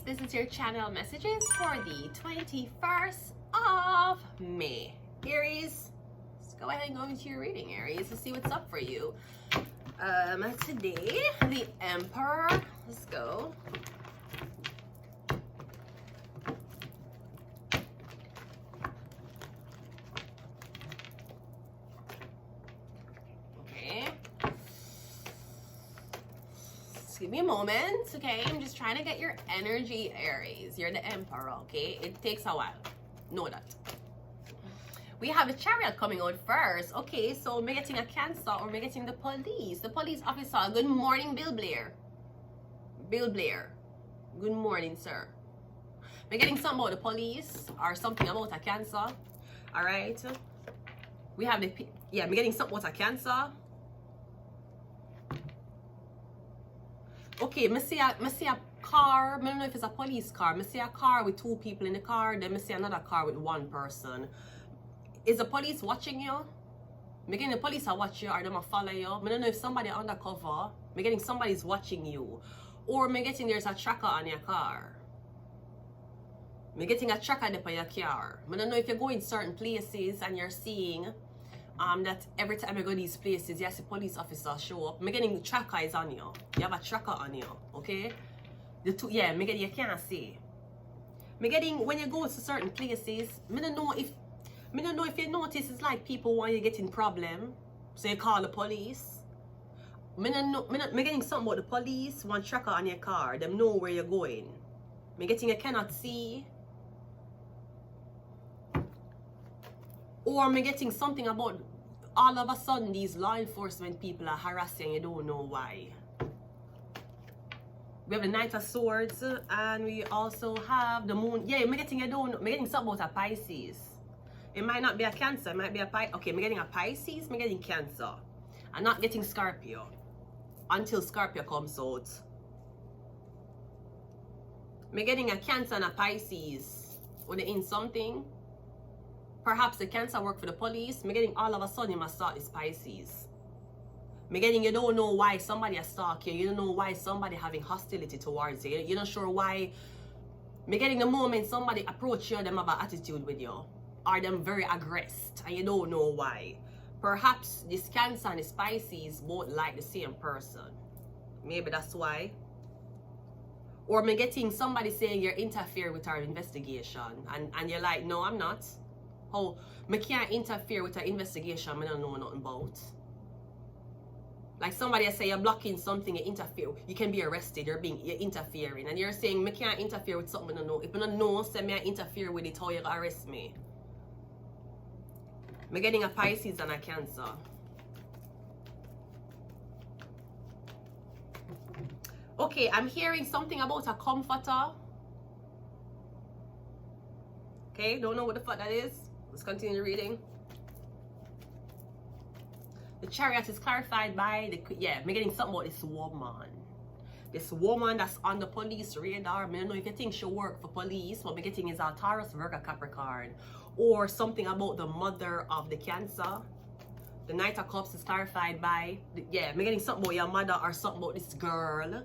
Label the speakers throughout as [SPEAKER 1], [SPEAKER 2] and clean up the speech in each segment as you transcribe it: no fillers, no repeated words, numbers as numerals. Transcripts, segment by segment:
[SPEAKER 1] This is your channel messages for the 21st of May. Aries, let's go ahead and go into your reading, Aries, to see what's up for you. Today, the Emperor. Let's go. Give me a moment, okay? I'm just trying to get your energy, Aries. You're the Emperor, okay? It takes a while. Know that. We have the Chariot coming out first. Okay, so we're getting a Cancer or we're getting the police. The police officer. Good morning, Bill Blair. Bill Blair. Good morning, sir. We're getting something about the police or something about a Cancer. All right. We have the... Yeah, we're getting something about a Cancer. Okay, I see a car. I don't know if it's a police car. I see a car with two people in the car. Then I see another car with one person. Is the police watching you? I'm getting the police are watching you or them follow you. I don't know if somebody undercover. I'm getting somebody's watching you. Or I'm getting there's a tracker on your car. I'm getting a tracker on your car. I don't know if you're going certain places and you're seeing that every time you go to these places, you see police officers show up. I'm getting trackers on you. You have a tracker on you, okay? The two, yeah, I'm getting, you can't see. I'm getting, when you go to certain places, I don't know if you notice it's like people want you get in problem, so you call the police. I'm getting something about the police, one tracker on your car, them know where you're going. I'm getting you cannot see. Or I'm getting something about all of a sudden these law enforcement people are harassing you, don't know why. We have the Knight of Swords and we also have the Moon. Yeah, I'm getting something about a Pisces. It might not be a Cancer, it might be a Pisces. Okay, I'm getting a Pisces, I'm getting Cancer. I'm not getting Scorpio until Scorpio comes out. I'm getting a Cancer and a Pisces. When they're in something. Perhaps the Cancer work for the police. I'm getting all of a sudden you must start this Pisces. I'm getting you don't know why somebody is stalking you. You don't know why somebody having hostility towards you. You're not sure why. I'm getting the moment somebody approach you, them have an attitude with you. Or them very aggressed and you don't know why. Perhaps this Cancer and this Pisces both like the same person. Maybe that's why. Or I'm getting somebody saying you're interfering with our investigation. And you're like, no, I'm not. How I can't interfere with an investigation I don't know nothing about. Like somebody say you're blocking something, you interfere. You can be arrested, you're interfering. And you're saying I can't interfere with something I don't know. If I don't know, say me I interfere with it, how you arrest me. I'm getting a Pisces and a Cancer. Okay, I'm hearing something about a comforter. Okay, don't know what the fuck that is. Let's continue reading. The Chariot is clarified by the, yeah, I'm getting something about this woman. This woman that's on the police radar. I don't know if you think she'll work for police. What I'm getting is a Taurus, Virgo, Capricorn. Or something about the mother of the Cancer. The Knight of Cups is clarified by, yeah, I'm getting something about your mother or something about this girl.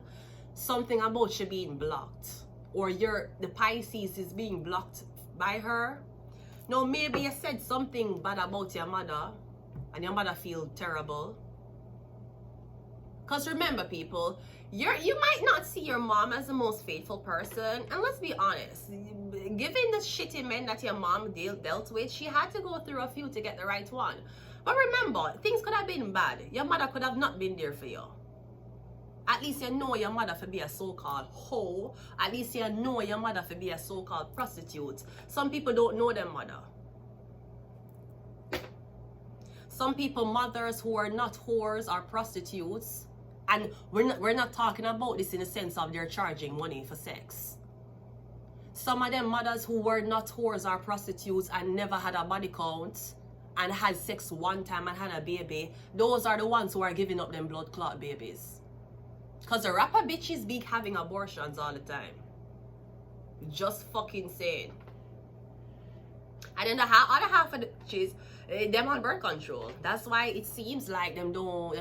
[SPEAKER 1] Something about she being blocked. Or the Pisces is being blocked by her. No, maybe you said something bad about your mother and your mother feel terrible. Because remember, people, you might not see your mom as the most faithful person. And let's be honest, given the shitty men that your mom dealt with, she had to go through a few to get the right one. But remember, things could have been bad. Your mother could have not been there for you. At least you know your mother for be a so-called hoe. At least you know your mother for be a so-called prostitute. Some people don't know their mother. Some people, mothers who are not whores or prostitutes, and we're not talking about this in the sense of they're charging money for sex. Some of them mothers who were not whores or prostitutes and never had a body count and had sex one time and had a baby, those are the ones who are giving up them blood clot babies. Because the rapper bitches be having abortions all the time. Just fucking saying. And then the other half of the bitches, them on birth control. That's why it seems like them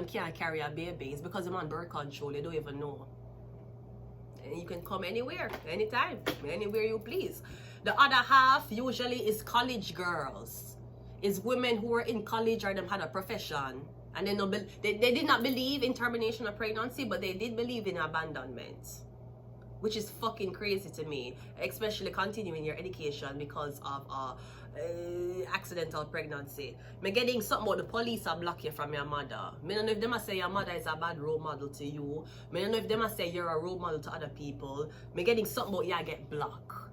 [SPEAKER 1] can't carry a baby. It's because them on birth control. They don't even know. And you can come anywhere, anytime, anywhere you please. The other half usually is college girls. Is women who are in college or them had a profession. And they did not believe in termination of pregnancy, but they did believe in abandonment. Which is fucking crazy to me. Especially continuing your education because of accidental pregnancy. Me getting something about the police are block you from your mother. Me don't know if them say your mother is a bad role model to you. Me don't know if them say you're a role model to other people. Me getting something about you get blocked.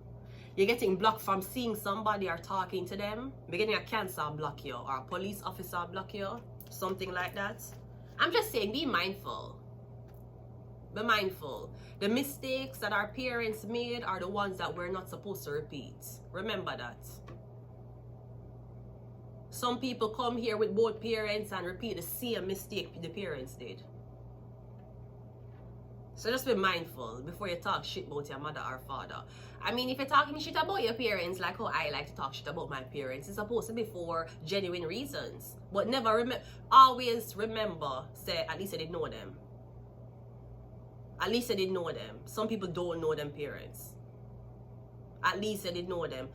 [SPEAKER 1] You're getting blocked from seeing somebody or talking to them. Me getting a cancer block you or a police officer block you. Something like that. I'm just saying, be mindful. Be mindful. The mistakes that our parents made are the ones that we're not supposed to repeat. Remember that. Some people come here with both parents and repeat the same mistake the parents did. So just be mindful before you talk shit about your mother or father. I mean, if you're talking shit about your parents, like how I like to talk shit about my parents, it's supposed to be for genuine reasons. But always remember, say, at least I didn't know them. At least I didn't know them. Some people don't know them parents. At least I didn't know them.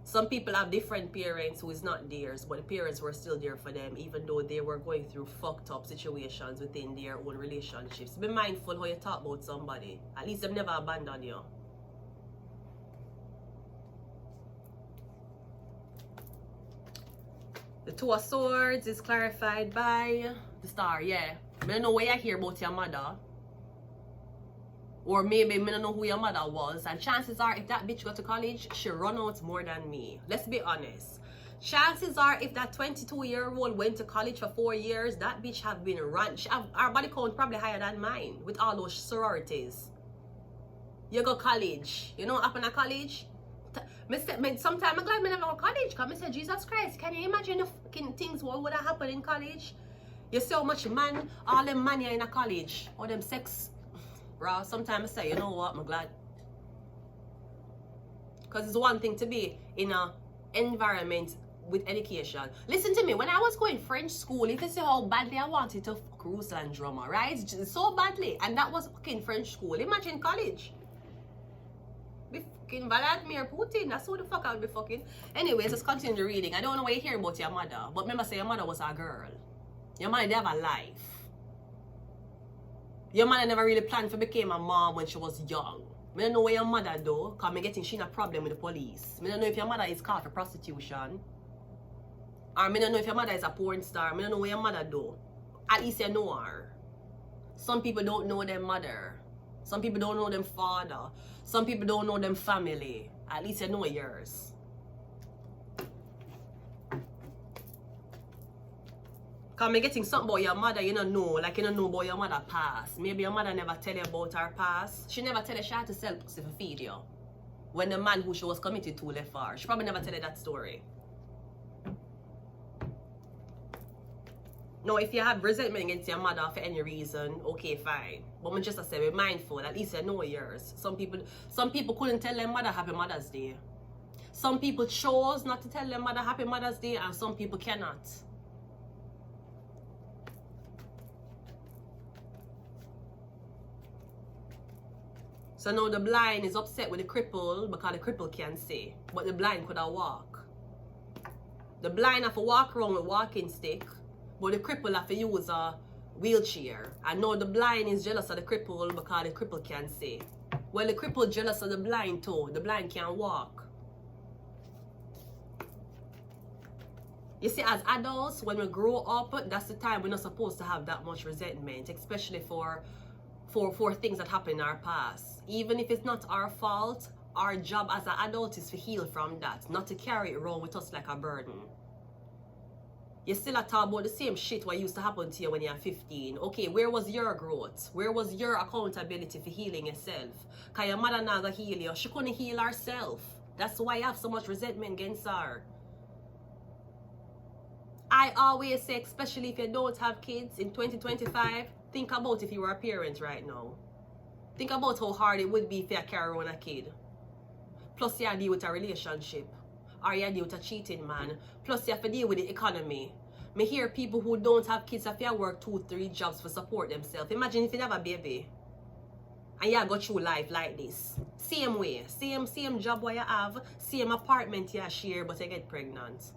[SPEAKER 1] Some people have different parents who is not theirs, but the parents were still there for them, even though they were going through fucked up situations within their own relationships. Be mindful how you talk about somebody. At least they've never abandoned you. The Two of Swords is clarified by the Star, yeah. I don't know what you hear about your mother. Or maybe I don't know who your mother was. And chances are, if that bitch got to college, she run out more than me. Let's be honest. Chances are, if that 22-year-old went to college for 4 years, that bitch have been run. Our body count probably higher than mine with all those sororities. You go college. You know what happened at college? Sometimes I'm glad I never go to college. Because I said, Jesus Christ, can you imagine the fucking things what would have happened in college? You see how much man, all them money in a college. All them sex. Bro, sometimes I say, you know what, I'm glad. Because it's one thing to be in an environment with education. Listen to me, when I was going French school, if you see how badly I wanted to fuck Russell and drummer, right? So badly. And that was fucking French school. Imagine college. Be fucking Vladimir Putin. That's who the fuck I would be fucking. Anyways, let's continue the reading. I don't know what you hear about your mother. But remember, say your mother was a girl. Your mother, they have a life. Your mother never really planned to become a mom when she was young. I don't know where your mother do, because I'm getting she in a problem with the police. I don't know if your mother is caught for prostitution. Or I don't know if your mother is a porn star. I don't know where your mother do. At least you know her. Some people don't know their mother. Some people don't know them father. Some people don't know them family. At least you know yours. Because I'm getting something about your mother, you don't know. Like, you don't know about your mother past. Maybe your mother never tell you about her past. She never tell you she had to sell pussy for feed you. When the man who she was committed to left her. She probably never tell you that story. No, if you have resentment against your mother for any reason, okay, fine. But I'm just to say, be mindful. At least you know yours. Some people couldn't tell their mother Happy Mother's Day. Some people chose not to tell their mother Happy Mother's Day, and some people cannot. So now the blind is upset with the cripple because the cripple can't see. But the blind could have walk. The blind have to walk around with walking stick. But the cripple have to use a wheelchair. And now the blind is jealous of the cripple because the cripple can't see. Well, the cripple jealous of the blind too. The blind can't walk. You see, as adults, when we grow up, that's the time we're not supposed to have that much resentment. Especially for things that happen in our past. Even if it's not our fault, our job as an adult is to heal from that, not to carry it around with us like a burden. You still talk about the same shit what used to happen to you when you're 15. Okay, where was your growth? Where was your accountability for healing yourself? Because your mother not gonna heal you. She couldn't heal herself. That's why you have so much resentment against her. I always say, especially if you don't have kids in 2025, think about if you were a parent right now. Think about how hard it would be if you carry around a kid. Plus you have to deal with a relationship. Or you have to deal with a cheating man. Plus you have to deal with the economy. Me hear people who don't have kids have to work 2-3 jobs to support themselves. Imagine if you have a baby. And you go through life like this. Same way. Same job what you have. Same apartment you share, but you get pregnant.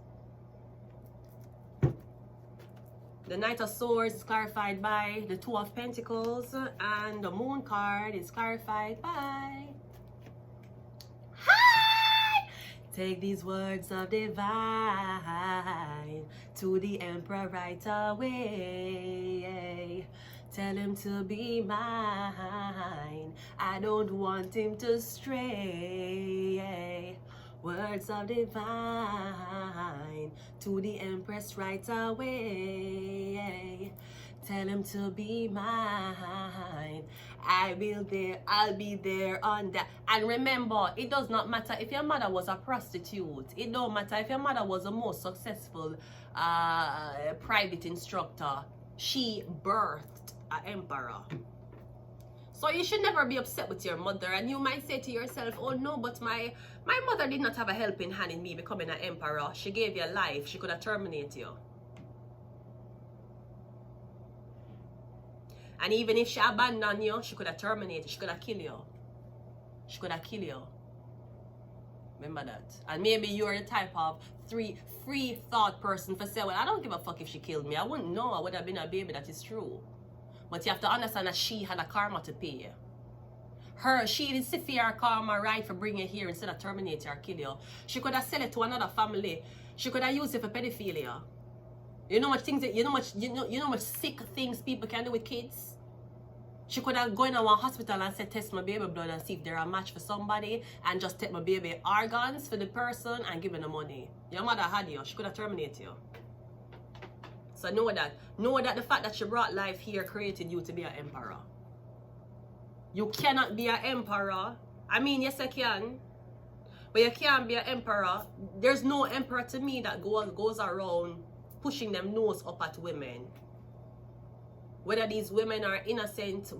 [SPEAKER 1] The Knight of Swords is clarified by the Two of Pentacles. And the Moon card is clarified by... Hi! Take these words of divine to the Emperor right away. Tell him to be mine. I don't want him to stray. Words of divine to the Empress right away. Tell him to be mine. I'll be there on that. And remember, it does not matter if your mother was a prostitute. It don't matter if your mother was the most successful private instructor. She birthed an emperor. So you should never be upset with your mother. And you might say to yourself, oh no, but my mother did not have a helping hand in me becoming an emperor. She gave you life. She could have terminated you. And even if she abandoned you, she could have terminated. She could have killed you. She could have killed you. Remember that. And maybe you're the type of free thought person for say, well, I don't give a fuck if she killed me. I wouldn't know. I would have been a baby. That is true. But you have to understand that she had a karma to pay. She did severe her karma right for bringing you here instead of terminate you or kill you. She could have sell it to another family. She could have used it for pedophilia. You know much things that you know much sick things people can do with kids. She could have gone to one hospital and said, test my baby blood and see if they're a match for somebody, and just take my baby organs for the person and give her the money. Your mother had you. She could have terminated you. So know that the fact that she brought life here created you to be an emperor. You cannot be an emperor. I mean, yes, I can. But you can't be an emperor. There's no emperor to me that goes around pushing them nose up at women. Whether these women are innocent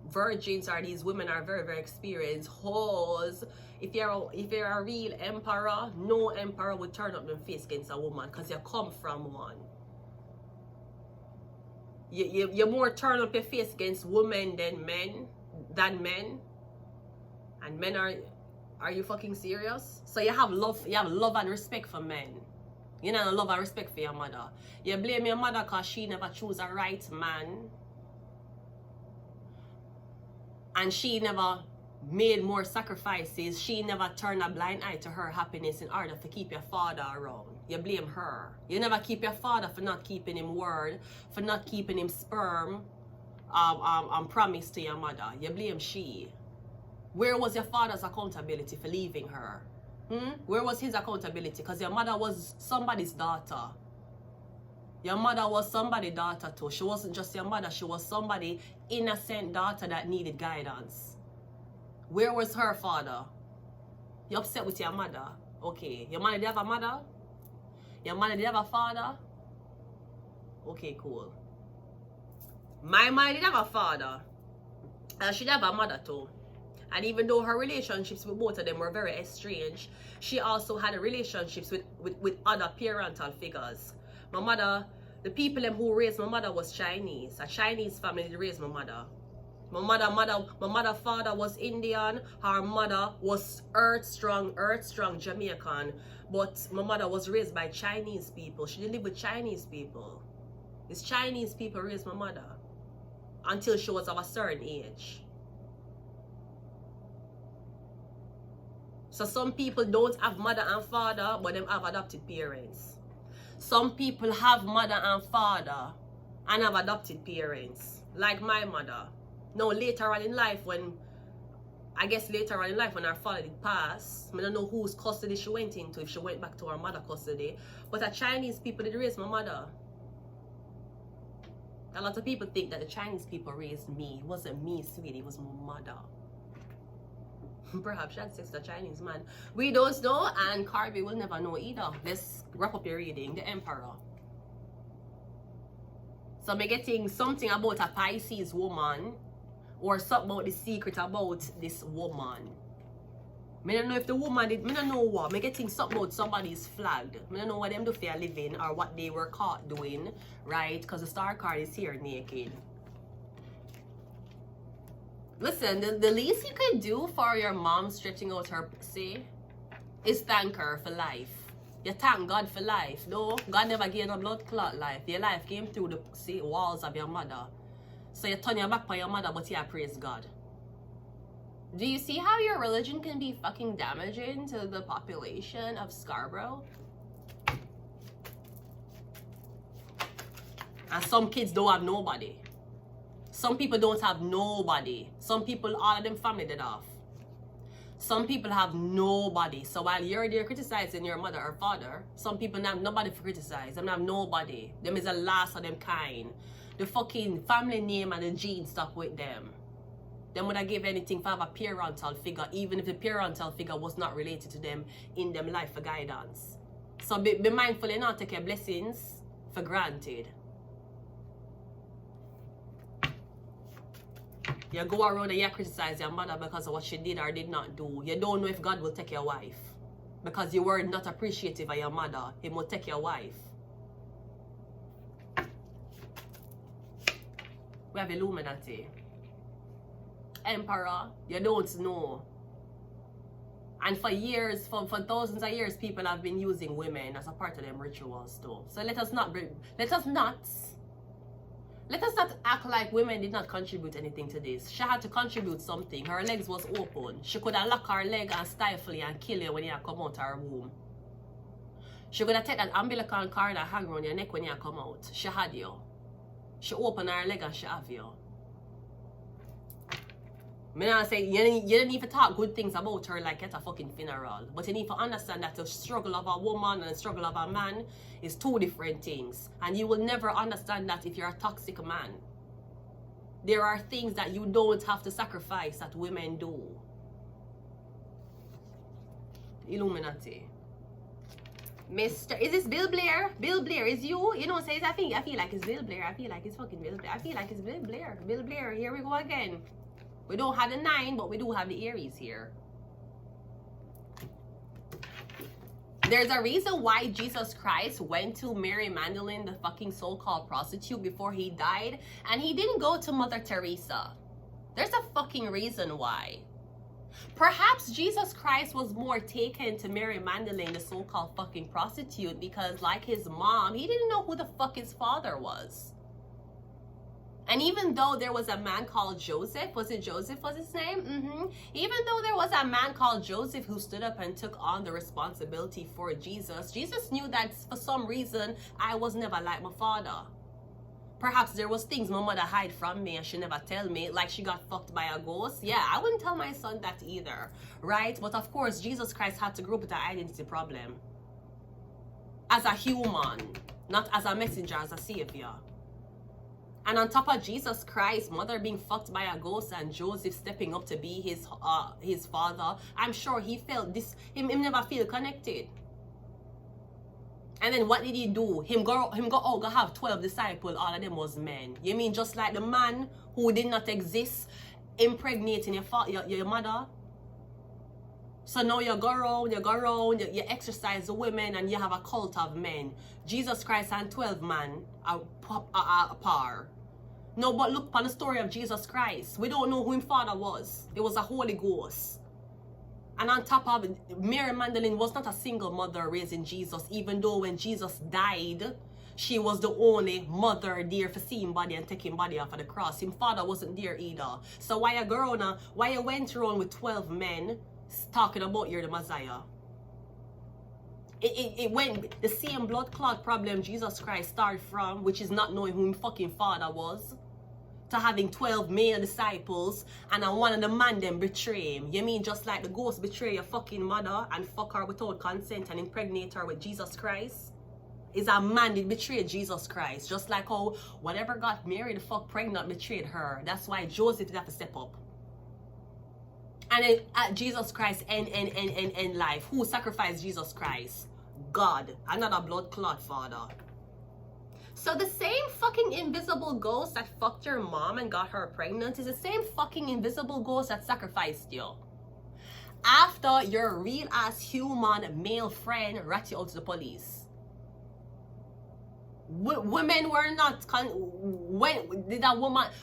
[SPEAKER 1] virgins or these women are very, very experienced hoes. If you're a real emperor, no emperor would turn up their face against a woman because you come from one. You're more turn up your face against women than men. And men are you fucking serious? So you have love and respect for men. You know, love and respect for your mother. You blame your mother because she never chose a right man. And she never made more sacrifices. She never turned a blind eye to her happiness in order to keep your father around. You blame her. You never keep your father for not keeping him word, for not keeping him sperm promise to your mother. You blame she. Where was your father's accountability for leaving her? Where was his accountability? Because your mother was somebody's daughter. Your mother was somebody's daughter too. She wasn't just your mother. She was somebody's innocent daughter that needed guidance. Where was her father? You upset with your mother? Okay. Your mother did have a mother? Your mother did have a father? Okay, cool. My mother did have a father. And she did have a mother too. And even though her relationships with both of them were very estranged, she also had relationships with other parental figures. My mother, the people who raised my mother was Chinese. A Chinese family that raised my mother. My mother's father was Indian. Her mother was earth strong Jamaican. But my mother was raised by Chinese people. She didn't live with Chinese people. These Chinese people raised my mother until she was of a certain age. So some people don't have mother and father, but them have adopted parents. Some people have mother and father and have adopted parents, like my mother. Now later on in life when her father did pass, I don't know whose custody she went into, if she went back to her mother custody. But the Chinese people did raise my mother. A lot of people think that the Chinese people raised me. It wasn't me, sweetie, it was my mother. Perhaps she had sex with a Chinese man. We don't know, and Carby will never know either. Let's wrap up your reading. The Emperor. So I'm getting something about a Pisces woman, or something about the secret about this woman. I don't know if the woman did, I don't know what. I'm getting something about somebody's flagged. I don't know what them do for a living or what they were caught doing, right? Because the star card is here naked. Listen, the least you could do for your mom stretching out her pussy is thank her for life. You thank God for life. No, God never gave a blood clot life. Your life came through the pussy walls of your mother. So you turn your back on your mother, but you praise God. Do you see how your religion can be fucking damaging to the population of Scarborough? And some kids don't have nobody. Some people don't have nobody. Some people, all of them family dead off. Some people have nobody. So while you're there criticizing your mother or father, some people have nobody to criticize. Them have nobody. Them is the last of them kind. The fucking family name and the gene stuck with them. Them would have give anything for have a parental figure, even if the parental figure was not related to them in them life for guidance. So be mindful and not take your blessings for granted. You go around and you criticize your mother because of what she did or did not do. You don't know if God will take your wife. Because you were not appreciative of your mother. He will take your wife. We have Illuminati. Emperor, you don't know. And for years, for thousands of years, people have been using women as a part of them rituals too. So let us not act like women did not contribute anything to this. She had to contribute something. Her legs was open. She could have locked her leg and stifle you and kill you when you come out of her womb. She could have taken that umbilical cord and hang around your neck when you come out. She had you. She opened her leg and she have you. I say you don't need to talk good things about her like at a fucking funeral. But you need to understand that the struggle of a woman and the struggle of a man is two different things. And you will never understand that if you're a toxic man. There are things that you don't have to sacrifice that women do. Illuminati. Mr. Is this Bill Blair? Bill Blair, is you? You know, says I feel like it's Bill Blair. I feel like it's fucking Bill Blair. I feel like it's Bill Blair. Bill Blair, here we go again. We don't have the 9, but we do have the Aries here. There's a reason why Jesus Christ went to Mary Magdalene, the fucking so-called prostitute, before he died. And he didn't go to Mother Teresa. There's a fucking reason why. Perhaps Jesus Christ was more taken to Mary Magdalene, the so-called fucking prostitute, because like his mom, he didn't know who the fuck his father was. And even though there was a man called Joseph, was it Joseph was his name? Even though there was a man called Joseph who stood up and took on the responsibility for Jesus, Jesus knew that for some reason, I was never like my father. Perhaps there was things my mother hide from me and she never tell me, like she got fucked by a ghost. Yeah, I wouldn't tell my son that either, right? But of course, Jesus Christ had to grow up with an identity problem. As a human, not as a messenger, as a savior. And on top of Jesus Christ, mother being fucked by a ghost and Joseph stepping up to be his father, I'm sure he felt this, him never feel connected. And then what did he do? Him go have 12 disciples, all of them was men. You mean just like the man who did not exist impregnating your mother? So now you go around, you exercise the women and you have a cult of men. Jesus Christ and 12 men are a par. No, but look upon the story of Jesus Christ. We don't know who his father was. It was a Holy Ghost. And on top of it, Mary Magdalene was not a single mother raising Jesus, even though when Jesus died, she was the only mother there for seeing body and taking body off of the cross. His father wasn't there either. So why you went around with 12 men talking about you're the Messiah? It went the same blood clot problem Jesus Christ started from, which is not knowing who his fucking father was, to having 12 male disciples and one of the man them betray him. You mean just like the ghost betray your fucking mother and fuck her without consent and impregnate her with Jesus Christ? Is a man that betrayed Jesus Christ, just like how whatever got Mary the fuck pregnant betrayed her. That's why Joseph did have to step up. And then at Jesus Christ end life, who sacrificed Jesus Christ? God, another blood clot father. So the same fucking invisible ghost that fucked your mom and got her pregnant is the same fucking invisible ghost that sacrificed you. After your real ass human male friend rat you out to the police. Women were not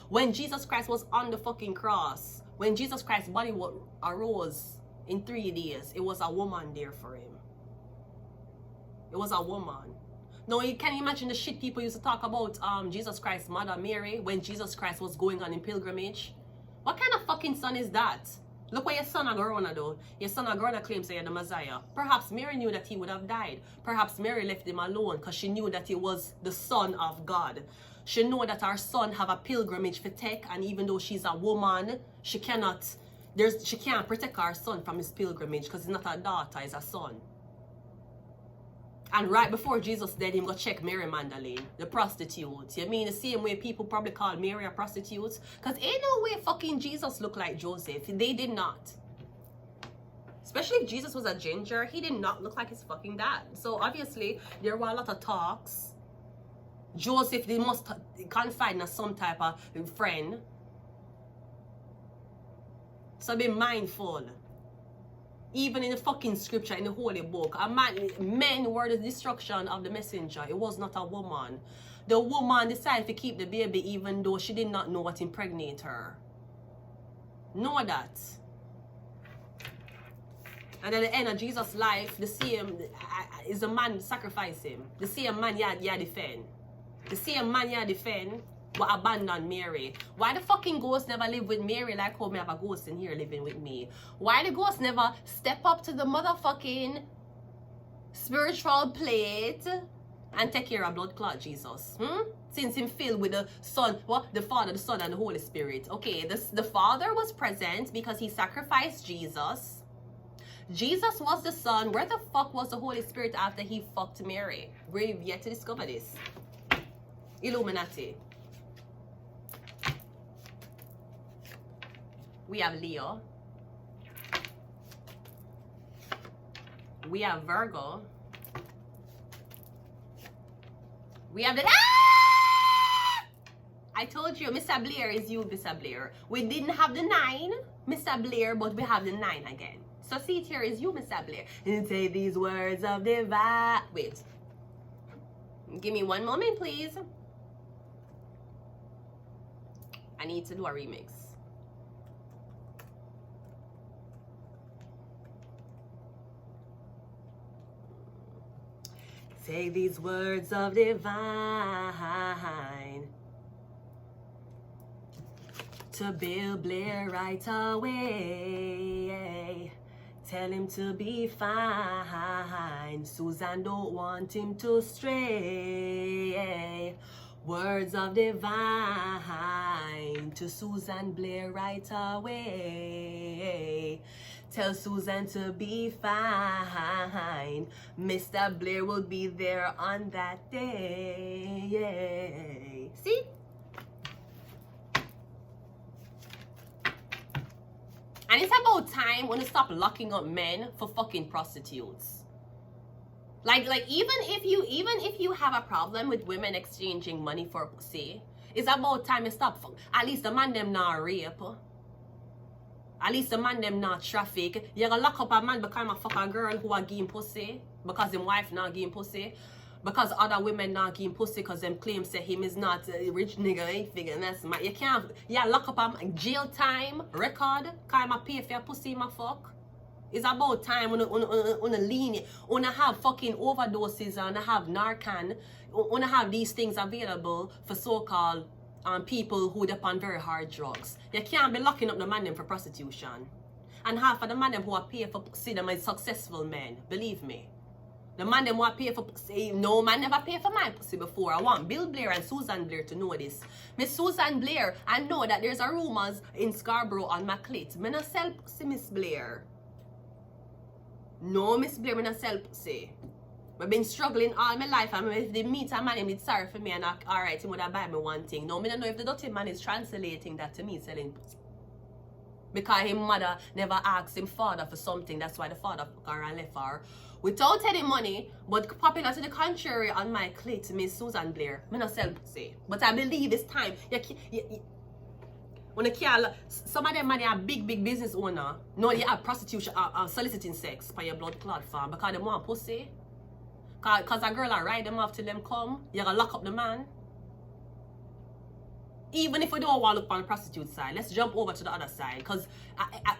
[SPEAKER 1] when Jesus Christ was on the fucking cross, when Jesus Christ's body arose in 3 days, it was a woman there for him. It was a woman. Now you can imagine the shit people used to talk about Jesus Christ's mother Mary when Jesus Christ was going on in pilgrimage. What kind of fucking son is that? Look what your son Agorona do. Your son Agorona claims that you're the Messiah. Perhaps Mary knew that he would have died. Perhaps Mary left him alone because she knew that he was the son of God. She knew that our son have a pilgrimage for take, and even though she's a woman, she can't protect our son from his pilgrimage because he's not a daughter, he's a son. And right before Jesus died, him go check Mary Magdalene, the prostitute. You mean the same way people probably call Mary a prostitute? Because ain't no way fucking Jesus looked like Joseph. They did not. Especially if Jesus was a ginger, he did not look like his fucking dad. So obviously, there were a lot of talks. Joseph, they must confide in some type of friend. So be mindful. Even in the fucking scripture, in the holy book, men were the destruction of the messenger. It was not a woman. The woman decided to keep the baby even though she did not know what impregnated her. Know that. And at the end of Jesus' life, the same is a man sacrifice him. The same man you defend. The same man you defend but abandon Mary. Why the fucking ghost never live with Mary like how me have a ghost in here living with me? Why the ghost never step up to the motherfucking spiritual plate and take care of blood clot Jesus? Since him filled with the Son, the Father, the Son, and the Holy Spirit. Okay, the Father was present because he sacrificed Jesus. Jesus was the Son. Where the fuck was the Holy Spirit after he fucked Mary? We've yet to discover this. Illuminati. We have Leo. We have Virgo. We have the... I told you, Mr. Blair is you, Mr. Blair. We didn't have the 9, Mr. Blair, but we have the 9 again. So see it here is you, Mr. Blair. And say these words of divine... Wait. Give me one moment, please. I need to do a remix. Say these words of divine to Bill Blair right away. Tell him to be fine. Susan don't want him to stray. Words of divine to Susan Blair right away. Tell Susan to be fine. Mr. Blair will be there on that day. See? And it's about time when you stop locking up men for fucking prostitutes. Like even if you have a problem with women exchanging money for pussy, it's about time you stop. At least the man them not rape. At least the man them not traffic. You're gonna lock up a man because I fuck a girl who are giving pussy because his wife not giving pussy. Because other women not giving pussy because them claim say him is not a rich nigga, ain't figure. And that's my, you can't, yeah, lock up a jail time record because I pay for your pussy, my fuck. It's about time on a lenient, on have fucking overdoses, and have Narcan, on have these things available for so-called people who depend on very hard drugs. You can't be locking up the man them for prostitution. And half of the man them who are paid for pussy them as successful men, believe me. The man them want pay for pussy. No man never paid for my pussy before. I want Bill Blair and Susan Blair to know this. Miss Susan Blair, I know that there's a rumors in Scarborough on my clit. Me not sell pussy, Miss Blair. No, Miss Blair, me not sell pussy. I've been struggling all my life, and if they meet a man, he's sorry for me, and alright, he would have buy me one thing. No, me don't know if the dirty man is translating that to me selling pussy. Because his mother never asked him father for something, that's why the father took her and left her. Without any money, but popular to the contrary on my clit, Miss Susan Blair. Me not sell pussy. But I believe it's time. When some of them money are big business owner. No, you have prostitution, soliciting sex for your blood clot farm because they want pussy. Cause a girl I ride them off till them come, you gotta lock up the man. Even if we don't want to look on the prostitute side, let's jump over to the other side. Because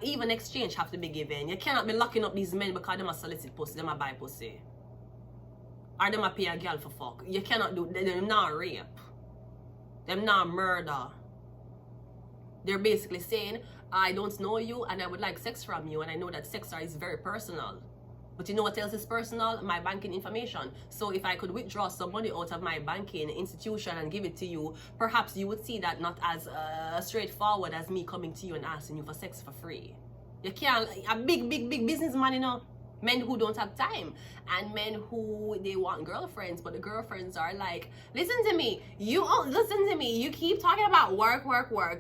[SPEAKER 1] even exchange have to be given. You cannot be locking up these men because them a solicit pussy, them a buy pussy. Or them a pay a girl for fuck. You cannot do, them not rape. Them not murder. They're basically saying, I don't know you and I would like sex from you. And I know that sex is very personal. But you know what else is personal? My banking information. So if I could withdraw some money out of my banking institution and give it to you, perhaps you would see that not as straightforward as me coming to you and asking you for sex for free. You can't, a big businessman, you know, men who don't have time, and men who, they want girlfriends, but the girlfriends are like, listen to me, you keep talking about work,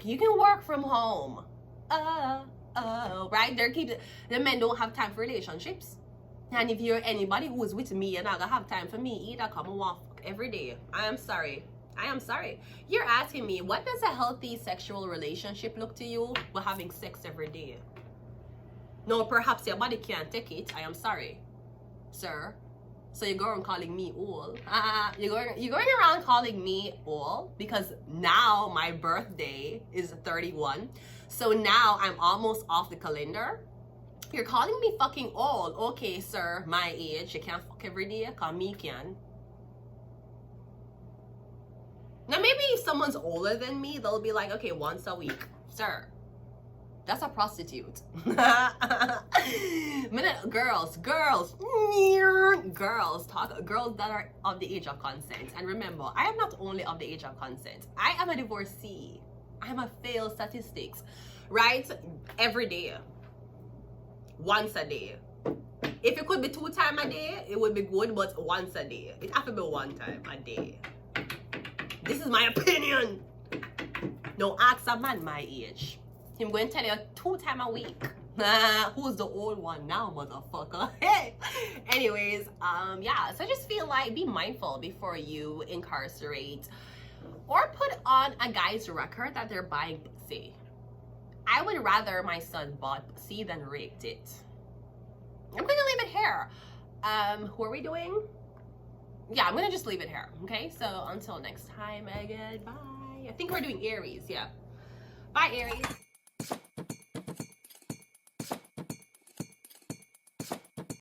[SPEAKER 1] you can work from home. Right? The men don't have time for relationships. And if you're anybody who is with me, you're not gonna have time for me either. Come and walk every day. I am sorry. You're asking me, what does a healthy sexual relationship look to you? We're having sex every day. No, perhaps your body can't take it. I am sorry, sir. So you're going calling me old. You're going around calling me old because now my birthday is 31. So now I'm almost off the calendar. You're calling me fucking old. Okay, sir, my age. You can't fuck every day. Call me can. Now, maybe if someone's older than me, they'll be like, okay, once a week. Sir, that's a prostitute. Girls that are of the age of consent. And remember, I am not only of the age of consent. I am a divorcee. I'm a failed statistics. Right? Every day. Once a day. If it could be 2 times a day, it would be good, but once a day. It has to be 1 time a day. This is my opinion. No, ask a man my age. Him going to tell you 2 times a week. Who's the old one now, motherfucker? Hey. Anyways, yeah. So I just feel like be mindful before you incarcerate or put on a guy's record that they're buying pussy. I would rather my son bought pussy than raped it. I'm gonna leave it here. Who are we doing? Yeah, I'm gonna just leave it here. Okay, so until next time, again, bye. I think we're doing Aries, yeah. Bye, Aries.